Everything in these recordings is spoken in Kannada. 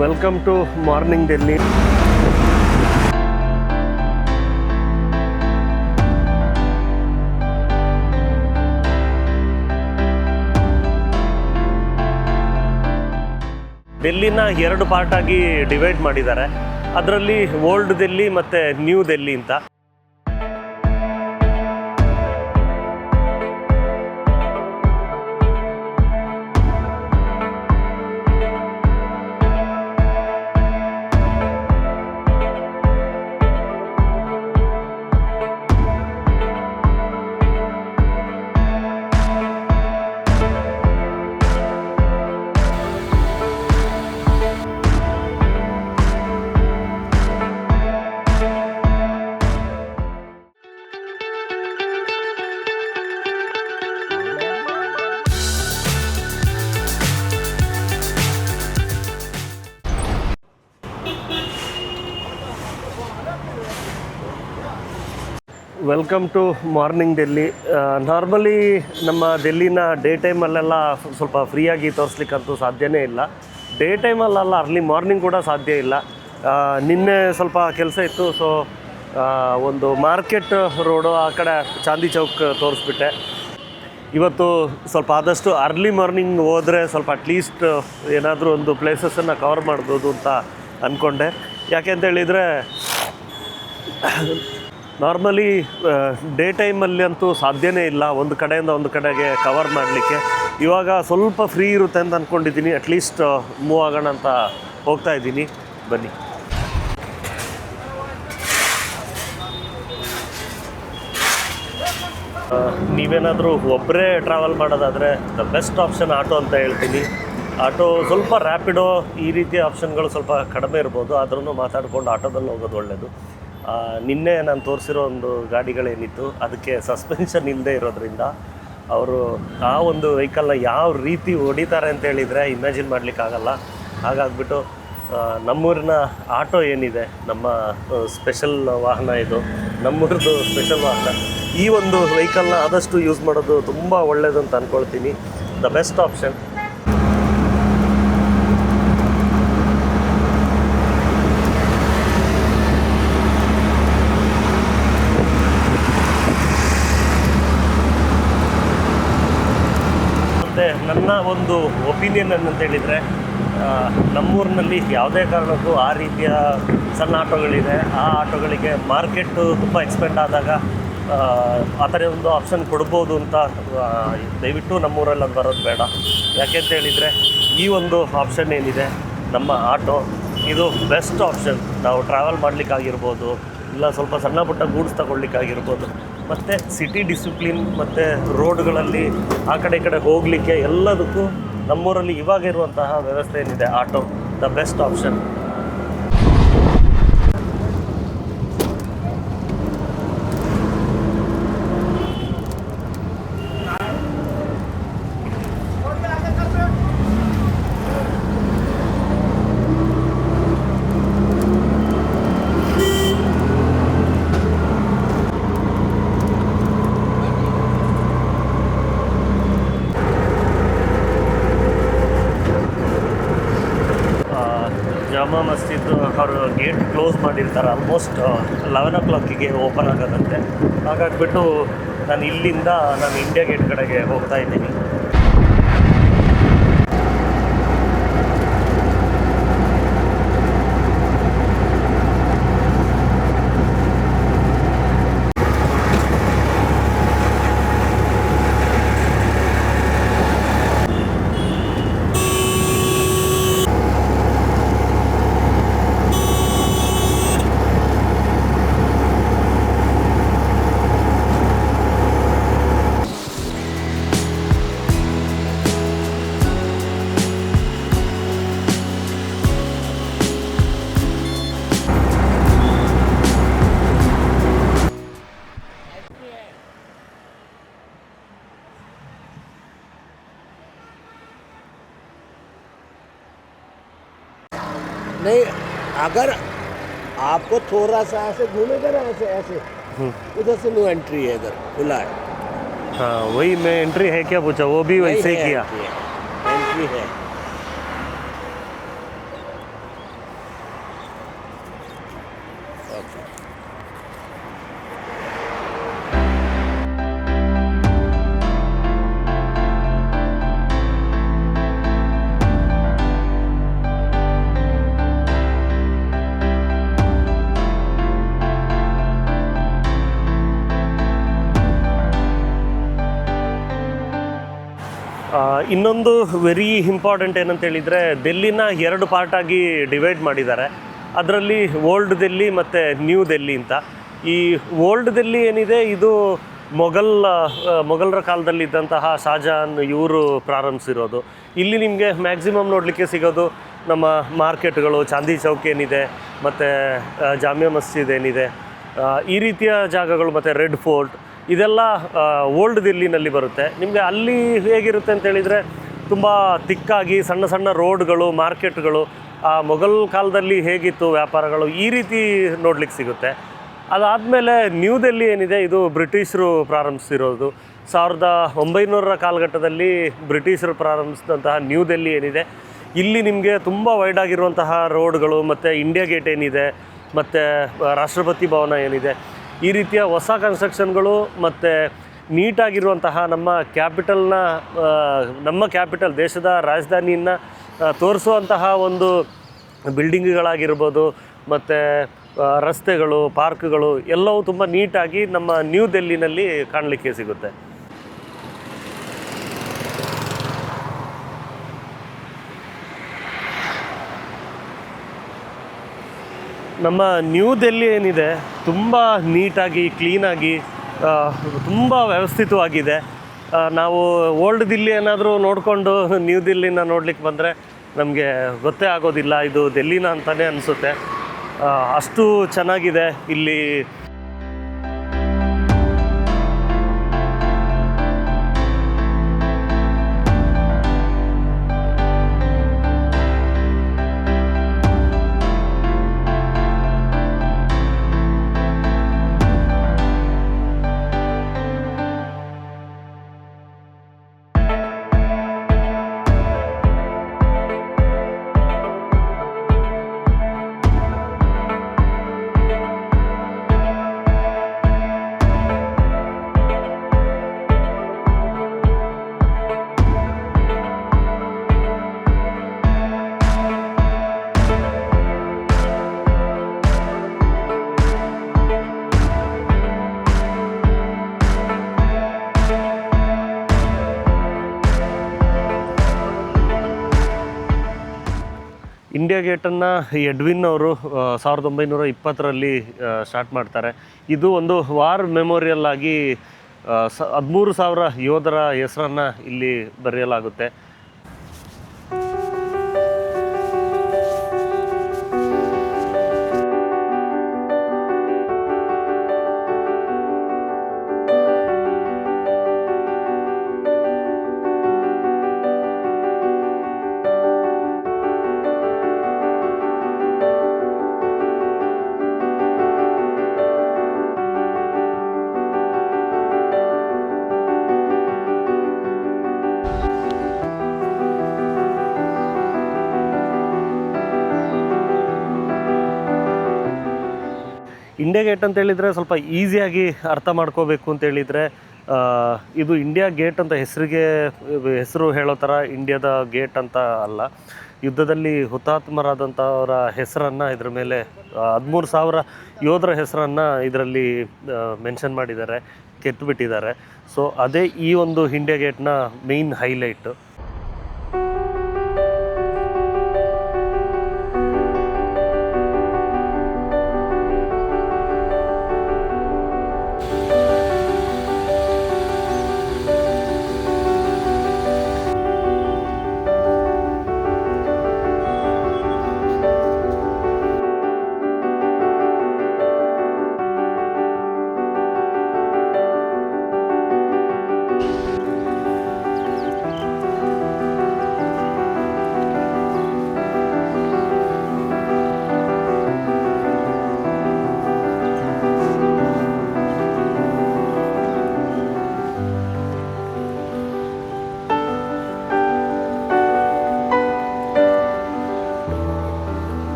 Welcome to morning Delhi. ಡೆಲ್ಲಿನ ಎರಡು ಪಾರ್ಟ್ ಆಗಿ ಡಿವೈಡ್ ಮಾಡಿದ್ದಾರೆ. ಅದರಲ್ಲಿ ಓಲ್ಡ್ ಡೆಲ್ಲಿ ಮತ್ತು ನ್ಯೂ ಡೆಲ್ಲಿ ಅಂತ. Welcome to morning Delhi. Normally ನಮ್ಮ ಡೆಲ್ಲಿನ ಡೇ ಟೈಮಲ್ಲೆಲ್ಲ ಸ್ವಲ್ಪ ಫ್ರೀಯಾಗಿ ತೋರಿಸ್ಲಿಕ್ಕಂತೂ ಸಾಧ್ಯನೇ ಇಲ್ಲ. ಡೇ ಟೈಮಲ್ಲ, ಅರ್ಲಿ ಮಾರ್ನಿಂಗ್ ಕೂಡ ಸಾಧ್ಯ ಇಲ್ಲ. ನಿನ್ನೆ ಸ್ವಲ್ಪ ಕೆಲಸ ಇತ್ತು, ಸೊ ಒಂದು ಮಾರ್ಕೆಟ್ ರೋಡು ಆ ಕಡೆ ಚಾಂದಿ ಚೌಕ್ ತೋರಿಸ್ಬಿಟ್ಟೆ. ಇವತ್ತು ಸ್ವಲ್ಪ ಆದಷ್ಟು ಅರ್ಲಿ ಮಾರ್ನಿಂಗ್ ಹೋದರೆ ಸ್ವಲ್ಪ ಅಟ್ಲೀಸ್ಟ್ ಏನಾದರೂ ಒಂದು ಪ್ಲೇಸಸನ್ನು ಕವರ್ ಮಾಡ್ಬೋದು ಅಂತ ಅಂದ್ಕೊಂಡೆ. ಯಾಕೆ ಅಂತ ಹೇಳಿದರೆ ನಾರ್ಮಲಿ ಡೇ ಟೈಮಲ್ಲಿ ಅಂತೂ ಸಾಧ್ಯನೇ ಇಲ್ಲ ಒಂದು ಕಡೆಯಿಂದ ಒಂದು ಕಡೆಗೆ ಕವರ್ ಮಾಡಲಿಕ್ಕೆ. ಇವಾಗ ಸ್ವಲ್ಪ ಫ್ರೀ ಇರುತ್ತೆ ಅಂತ ಅಂದ್ಕೊಂಡಿದ್ದೀನಿ. ಅಟ್ಲೀಸ್ಟ್ ಮೂವ್ ಆಗೋಣ ಅಂತ ಹೋಗ್ತಾ ಇದ್ದೀನಿ. ಬನ್ನಿ. ನೀವೇನಾದರೂ ಒಬ್ಬರೇ ಟ್ರಾವೆಲ್ ಮಾಡೋದಾದರೆ ದ ಬೆಸ್ಟ್ ಆಪ್ಷನ್ ಆಟೋ ಅಂತ ಹೇಳ್ತೀನಿ. ಆಟೋ ಸ್ವಲ್ಪ ರ್ಯಾಪಿಡೋ ಈ ರೀತಿಯ ಆಪ್ಷನ್ಗಳು ಸ್ವಲ್ಪ ಕಡಿಮೆ ಇರ್ಬೋದು, ಆದ್ರೂ ಮಾತಾಡ್ಕೊಂಡು ಆಟೋದಲ್ಲಿ ಹೋಗೋದು ಒಳ್ಳೆಯದು. ನಿನ್ನೆ ನಾನು ತೋರಿಸಿರೋ ಒಂದು ಗಾಡಿಗಳೇನಿತ್ತು ಅದಕ್ಕೆ ಸಸ್ಪೆನ್ಷನ್ ಇಲ್ಲದೆ ಇರೋದ್ರಿಂದ ಅವರು ಆ ಒಂದು ವೆಹಿಕಲ್ನ ಯಾವ ರೀತಿ ಹೊಡಿತಾರೆ ಅಂತ ಹೇಳಿದರೆ ಇಮ್ಯಾಜಿನ್ ಮಾಡಲಿಕ್ಕಾಗಲ್ಲ. ಹಾಗಾಗ್ಬಿಟ್ಟು ನಮ್ಮೂರಿನ ಆಟೋ ಏನಿದೆ, ನಮ್ಮ ಸ್ಪೆಷಲ್ ವಾಹನ ಇದು, ನಮ್ಮೂರದ್ದು ಸ್ಪೆಷಲ್ ವಾಹನ, ಈ ಒಂದು ವೆಹಿಕಲ್ನ ಆದಷ್ಟು ಯೂಸ್ ಮಾಡೋದು ತುಂಬ ಒಳ್ಳೆಯದು ಅಂತ ಅಂದ್ಕೊಳ್ತೀನಿ. The best option. ನನ್ನ ಒಂದು ಒಪಿನಿಯನ್ ಅಂತ ಹೇಳಿದರೆ, ನಮ್ಮೂರಿನಲ್ಲಿ ಯಾವುದೇ ಕಾರಣಕ್ಕೂ ಆ ರೀತಿಯ ಸಣ್ಣ ಆಟೋಗಳಿದೆ, ಆ ಆಟೋಗಳಿಗೆ ಮಾರ್ಕೆಟು ತುಂಬ ಎಕ್ಸ್ಪೆಂಡ್ ಆದಾಗ ಆ ಥರ ಒಂದು ಆಪ್ಷನ್ ಕೊಡ್ಬೋದು ಅಂತ ದಯವಿಟ್ಟು ನಮ್ಮೂರಲ್ಲಿ ಅದು ಬರೋದು ಬೇಡ. ಯಾಕೆಂತ ಹೇಳಿದರೆ ಈ ಒಂದು ಆಪ್ಷನ್ ಏನಿದೆ ನಮ್ಮ ಆಟೋ, ಇದು ಬೆಸ್ಟ್ ಆಪ್ಷನ್. ನಾವು ಟ್ರಾವೆಲ್ ಮಾಡಲಿಕ್ಕಾಗಿರ್ಬೋದು, ಇಲ್ಲ ಸ್ವಲ್ಪ ಸಣ್ಣ ಪುಟ್ಟ ಗೂಡ್ಸ್ ತಗೊಳ್ಲಿಕ್ಕಾಗಿರ್ಬೋದು, ಮತ್ತು ಸಿಟಿ ಡಿಸಿಪ್ಲಿನ್ ಮತ್ತು ರೋಡ್ಗಳಲ್ಲಿ ಆ ಕಡೆ ಈ ಕಡೆ ಹೋಗಲಿಕ್ಕೆ ಎಲ್ಲದಕ್ಕೂ ನಮ್ಮೂರಲ್ಲಿ ಇವಾಗ ಇರುವಂತಹ ವ್ಯವಸ್ಥೆ ಏನಿದೆ ಆಟೋ ದ ಬೆಸ್ಟ್ ಆಪ್ಷನ್. ಜಾಮಾ ಮಸ್ಜಿದ್ ಅವರು ಗೇಟ್ ಕ್ಲೋಸ್ ಮಾಡಿರ್ತಾರೆ, ಆಲ್ಮೋಸ್ಟ್ 11 o'clock ಓಪನ್ ಆಗೋದಂತೆ. ಹಾಗಾಗ್ಬಿಟ್ಟು ನಾನು ಇಲ್ಲಿಂದ ಇಂಡಿಯಾ ಗೇಟ್ ಕಡೆಗೆ ಹೋಗ್ತಾ ಇದ್ದೀನಿ. नहीं, अगर आपको थोड़ा सा ऐसे घूमेगा ना, ऐसे ऐसे उधर से नो एंट्री है, इधर खुला है. हाँ, वही मैं एंट्री है क्या पूछा, वो भी वैसे ही किया. एंट्री है. ಓಕೆ. ಇನ್ನೊಂದು ವೆರಿ ಇಂಪಾರ್ಟೆಂಟ್ ಏನಂತ ಹೇಳಿದರೆ, ಡೆಲ್ಲಿನ 2 ಪಾರ್ಟಾಗಿ ಡಿವೈಡ್ ಮಾಡಿದ್ದಾರೆ. ಅದರಲ್ಲಿ ಓಲ್ಡ್ ಡೆಲ್ಲಿ ಮತ್ತು ನ್ಯೂ ಡೆಲ್ಲಿ ಅಂತ. ಈ ಓಲ್ಡ್ ಡೆಲ್ಲಿ ಏನಿದೆ, ಇದು ಮೊಘಲರ ಕಾಲದಲ್ಲಿ ಇದ್ದಂತಹ ಶಾಜಹಾನ್ ಇವರು ಪ್ರಾರಂಭಿಸಿರೋದು. ಇಲ್ಲಿ ನಿಮಗೆ ಮ್ಯಾಕ್ಸಿಮಮ್ ನೋಡಲಿಕ್ಕೆ ಸಿಗೋದು ನಮ್ಮ ಮಾರ್ಕೆಟ್ಗಳು, ಚಾಂದಿ ಚೌಕ್ ಏನಿದೆ, ಮತ್ತು ಜಾಮಿಯಾ ಮಸ್ಜಿದ್ ಏನಿದೆ, ಈ ರೀತಿಯ ಜಾಗಗಳು, ಮತ್ತು ರೆಡ್ ಫೋರ್ಟ್, ಇದೆಲ್ಲ ಓಲ್ಡ್ ದಿಲ್ಲಿನಲ್ಲಿ ಬರುತ್ತೆ. ನಿಮಗೆ ಅಲ್ಲಿ ಹೇಗಿರುತ್ತೆ ಅಂತೇಳಿದರೆ, ತುಂಬ ತಿಕ್ಕಾಗಿ ಸಣ್ಣ ಸಣ್ಣ ರೋಡ್ಗಳು, ಮಾರ್ಕೆಟ್ಗಳು, ಆ ಮೊಘಲ್ ಕಾಲದಲ್ಲಿ ಹೇಗಿತ್ತು ವ್ಯಾಪಾರಗಳು, ಈ ರೀತಿ ನೋಡ್ಲಿಕ್ಕೆ ಸಿಗುತ್ತೆ. ಅದಾದಮೇಲೆ ನ್ಯೂ ಡೆಲ್ಲಿ ಏನಿದೆ, ಇದು ಬ್ರಿಟಿಷರು ಪ್ರಾರಂಭಿಸಿರೋದು. 1900ರ ಕಾಲಘಟ್ಟದಲ್ಲಿ ಬ್ರಿಟಿಷರು ಪ್ರಾರಂಭಿಸಿದಂತಹ ನ್ಯೂ ಡೆಲ್ಲಿ ಏನಿದೆ, ಇಲ್ಲಿ ನಿಮಗೆ ತುಂಬ ವೈಡ್ ಆಗಿರುವಂತಹ ರೋಡ್ಗಳು, ಮತ್ತು ಇಂಡಿಯಾ ಗೇಟ್ ಏನಿದೆ, ಮತ್ತು ರಾಷ್ಟ್ರಪತಿ ಭವನ ಏನಿದೆ, ಈ ರೀತಿಯ ಹೊಸ ಕನ್ಸ್ಟ್ರಕ್ಷನ್ಗಳು, ಮತ್ತು ನೀಟಾಗಿರುವಂತಹ ನಮ್ಮ ಕ್ಯಾಪಿಟಲ್ ದೇಶದ ರಾಜಧಾನಿಯನ್ನು ತೋರಿಸುವಂತಹ ಒಂದು ಬಿಲ್ಡಿಂಗ್ಗಳಾಗಿರ್ಬೋದು, ಮತ್ತು ರಸ್ತೆಗಳು, ಪಾರ್ಕ್ಗಳು ಎಲ್ಲವೂ ತುಂಬ ನೀಟಾಗಿ ನಮ್ಮ ನ್ಯೂ ಡೆಲ್ಲಿನಲ್ಲಿ ಕಾಣಲಿಕ್ಕೆ ಸಿಗುತ್ತೆ. ನಮ್ಮ ನ್ಯೂ ಡೆಲ್ಲಿ ಏನಿದೆ, ತುಂಬ ನೀಟಾಗಿ, ಕ್ಲೀನಾಗಿ, ತುಂಬ ವ್ಯವಸ್ಥಿತವಾಗಿದೆ. ನಾವು ಓಲ್ಡ್ ದಿಲ್ಲಿ ಏನಾದರೂ ನೋಡಿಕೊಂಡು ನ್ಯೂ ದಿಲ್ಲಿನ ನೋಡ್ಲಿಕ್ಕೆ ಬಂದರೆ ನಮಗೆ ಗೊತ್ತೇ ಆಗೋದಿಲ್ಲ ಇದು ಡೆಲ್ಲಿನ ಅಂತಲೇ ಅನಿಸುತ್ತೆ. ಅಷ್ಟು ಚೆನ್ನಾಗಿದೆ ಇಲ್ಲಿ. ಇಂಡಿಯಾ ಗೇಟನ್ನು ಎಡ್ವಿನ್ ಅವರು 1920ರಲ್ಲಿ ಸ್ಟಾರ್ಟ್ ಮಾಡ್ತಾರೆ. ಇದು ಒಂದು ವಾರ್ ಮೆಮೋರಿಯಲ್ ಆಗಿ 13,000 ಯೋಧರ ಹೆಸರನ್ನು ಇಲ್ಲಿ ಬರೆಯಲಾಗುತ್ತೆ. ಇಂಡಿಯಾ ಗೇಟ್ ಅಂತ ಹೇಳಿದರೆ ಸ್ವಲ್ಪ ಈಸಿಯಾಗಿ ಅರ್ಥ ಮಾಡ್ಕೋಬೇಕು ಅಂತೇಳಿದರೆ, ಇದು ಇಂಡಿಯಾ ಗೇಟ್ ಅಂತ ಹೆಸರು ಹೇಳೋ ಥರ ಇಂಡಿಯಾದ ಗೇಟ್ ಅಂತ ಅಲ್ಲ. ಯುದ್ಧದಲ್ಲಿ ಹುತಾತ್ಮರಾದಂಥವರ ಹೆಸರನ್ನು ಇದ್ರ ಮೇಲೆ 13,000 ಯೋಧರ ಹೆಸರನ್ನು ಇದರಲ್ಲಿ ಮೆನ್ಷನ್ ಮಾಡಿದ್ದಾರೆ, ಕೆತ್ತಿಬಿಟ್ಟಿದ್ದಾರೆ. ಸೊ ಅದೇ ಈ ಒಂದು ಇಂಡಿಯಾ ಗೇಟ್ನ ಮೇಯ್ನ್ ಹೈಲೈಟು.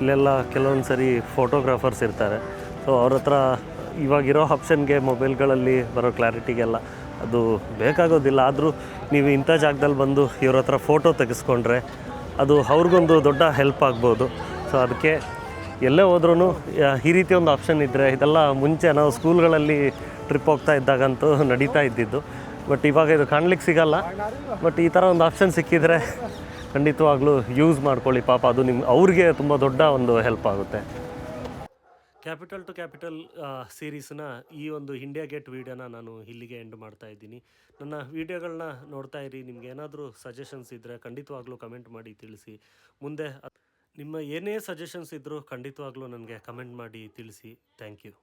ಇಲ್ಲೆಲ್ಲ ಕೆಲವೊಂದು ಸರಿ ಫೋಟೋಗ್ರಾಫರ್ಸ್ ಇರ್ತಾರೆ. ಸೊ ಅವ್ರ ಹತ್ರ ಇವಾಗಿರೋ ಆಪ್ಷನ್ಗೆ ಮೊಬೈಲ್ಗಳಲ್ಲಿ ಬರೋ ಕ್ಲಾರಿಟಿಗೆಲ್ಲ ಅದು ಬೇಕಾಗೋದಿಲ್ಲ. ಆದರೂ ನೀವು ಇಂಥ ಜಾಗದಲ್ಲಿ ಬಂದು ಇವ್ರ ಹತ್ರ ಫೋಟೋ ತೆಗೆಸ್ಕೊಂಡ್ರೆ ಅದು ಅವ್ರಿಗೊಂದು ದೊಡ್ಡ ಹೆಲ್ಪ್ ಆಗ್ಬೋದು. ಸೊ ಅದಕ್ಕೆ ಎಲ್ಲೇ ಹೋದ್ರೂ ಈ ರೀತಿ ಒಂದು ಆಪ್ಷನ್ ಇದ್ದರೆ, ಇದೆಲ್ಲ ಮುಂಚೆ ನಾವು ಸ್ಕೂಲ್ಗಳಲ್ಲಿ ಟ್ರಿಪ್ ಹೋಗ್ತಾ ಇದ್ದಾಗಂತೂ ನಡೀತಾ ಇದ್ದಿದ್ದು. ಬಟ್ ಇವಾಗ ಇದು ಕಾಣ್ಲಿಕ್ಕೆ ಸಿಗಲ್ಲ. ಬಟ್ ಈ ಥರ ಒಂದು ಆಪ್ಷನ್ ಸಿಕ್ಕಿದರೆ ಖಂಡಿತವಾಗ್ಲೂ ಯೂಸ್ ಮಾಡ್ಕೊಳ್ಳಿ. ಪಾಪ ಅದು ಅವ್ರಿಗೆ ತುಂಬ ದೊಡ್ಡ ಒಂದು ಹೆಲ್ಪ್ ಆಗುತ್ತೆ. ಕ್ಯಾಪಿಟಲ್ ಟು ಕ್ಯಾಪಿಟಲ್ ಸೀರೀಸ್ನ ಈ ಒಂದು ಇಂಡಿಯಾ ಗೇಟ್ ವೀಡಿಯೋನ ನಾನು ಇಲ್ಲಿಗೆ ಎಂಡ್ ಮಾಡ್ತಾ ಇದ್ದೀನಿ. ನನ್ನ ವೀಡಿಯೋಗಳನ್ನ ನೋಡ್ತಾ ಇರಿ. ನಿಮ್ಗೆ ಏನಾದರೂ ಸಜೆಷನ್ಸ್ ಇದ್ದರೆ ಖಂಡಿತವಾಗ್ಲೂ ಕಮೆಂಟ್ ಮಾಡಿ ತಿಳಿಸಿ. ಮುಂದೆ ನಿಮ್ಮ ಏನೇ ಸಜೆಷನ್ಸ್ ಇದ್ದರೂ ಖಂಡಿತವಾಗ್ಲೂ ನನಗೆ ಕಮೆಂಟ್ ಮಾಡಿ ತಿಳಿಸಿ. Thank you.